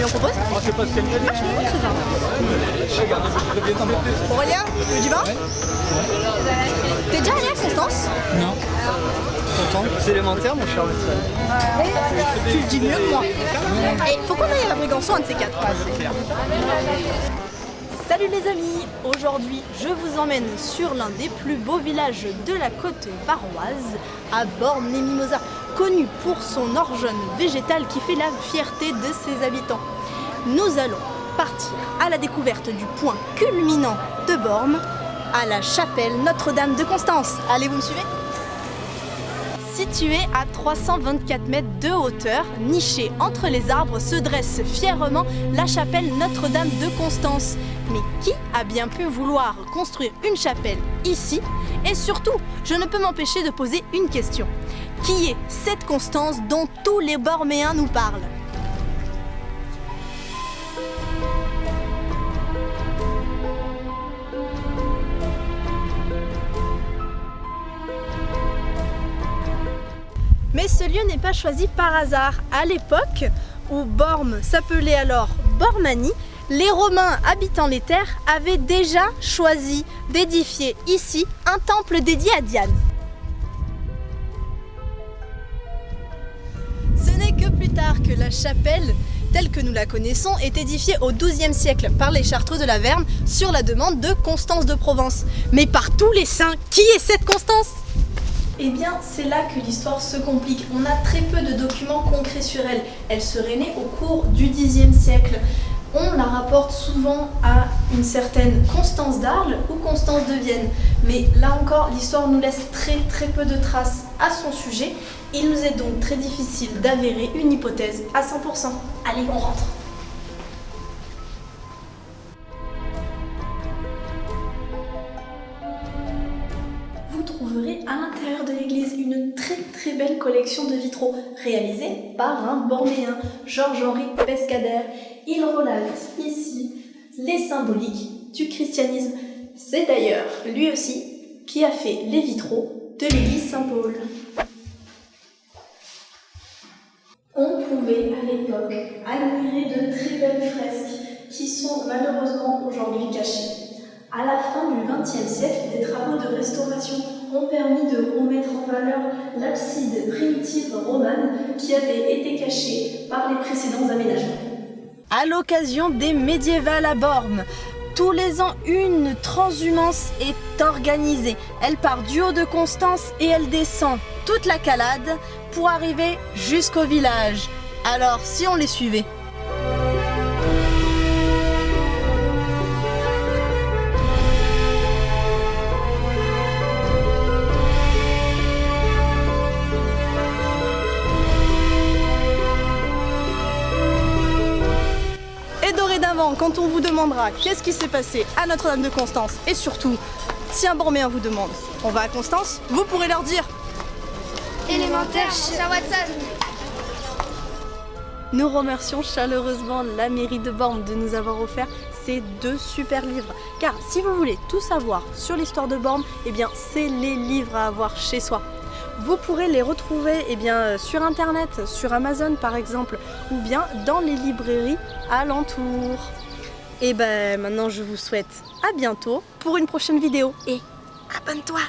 en propose? Vachement bon ce vin. Aurélien, tu veux du vin? T'es déjà allé à Constance? Non. Pourtant, c'est élémentaire, mon cher médecin. Tu le dis mieux que moi. Et faut qu'on aille à la Brégançon, un de ces quatre. Salut les amis, aujourd'hui je vous emmène sur l'un des plus beaux villages de la côte varoise, à Bormes-les-Mimosas, connu pour son orgeone végétale qui fait la fierté de ses habitants. Nous allons partir à la découverte du point culminant de Bormes, à la chapelle Notre-Dame de Constance. Allez, vous me suivez ? Située à 324 mètres de hauteur, nichée entre les arbres, se dresse fièrement la chapelle Notre-Dame de Constance. Mais qui a bien pu vouloir construire une chapelle ici? Et surtout, je ne peux m'empêcher de poser une question. Qui est cette Constance dont tous les Borméens nous parlent? Mais ce lieu n'est pas choisi par hasard. À l'époque où Bormes s'appelait alors Bormanie, les Romains habitant les terres avaient déjà choisi d'édifier ici un temple dédié à Diane. Ce n'est que plus tard que la chapelle, telle que nous la connaissons, est édifiée au XIIe siècle par les Chartreux de la Verne sur la demande de Constance de Provence. Mais par tous les saints, qui est cette Constance ? Eh bien, c'est là que l'histoire se complique. On a très peu de documents concrets sur elle. Elle serait née au cours du Xe siècle. On la rapporte souvent à une certaine Constance d'Arles ou Constance de Vienne. Mais là encore, l'histoire nous laisse très peu de traces à son sujet. Il nous est donc très difficile d'avérer une hypothèse à 100%. Allez, on rentre. Vous trouverez à l'intérieur de l'église une très belle collection de vitraux réalisés par un Borméen, Georges-Henri Pescadère. Il relate ici les symboliques du christianisme. C'est d'ailleurs lui aussi qui a fait les vitraux de l'église Saint-Paul. On pouvait à l'époque admirer de très belles fresques qui sont malheureusement aujourd'hui cachées. À la fin du XXe siècle, des travaux de restauration ont permis de remettre en valeur l'abside primitive romane qui avait été cachée par les précédents aménagements. À l'occasion des médiévales à Bormes, tous les ans, une transhumance est organisée. Elle part du haut de Constance et elle descend toute la calade pour arriver jusqu'au village. Alors, si on les suivait? Dorénavant, quand on vous demandera qu'est-ce qui s'est passé à Notre-Dame de Constance, et surtout, si un Borméen vous demande on va à Constance, vous pourrez leur dire élémentaire sur Watson. Nous remercions chaleureusement la mairie de Bormes de nous avoir offert ces 2 super livres. Car si vous voulez tout savoir sur l'histoire de Bormes, eh bien c'est les livres à avoir chez soi. Vous pourrez les retrouver sur internet, sur Amazon par exemple, ou bien dans les librairies alentours. Et maintenant je vous souhaite à bientôt pour une prochaine vidéo. Et abonne-toi!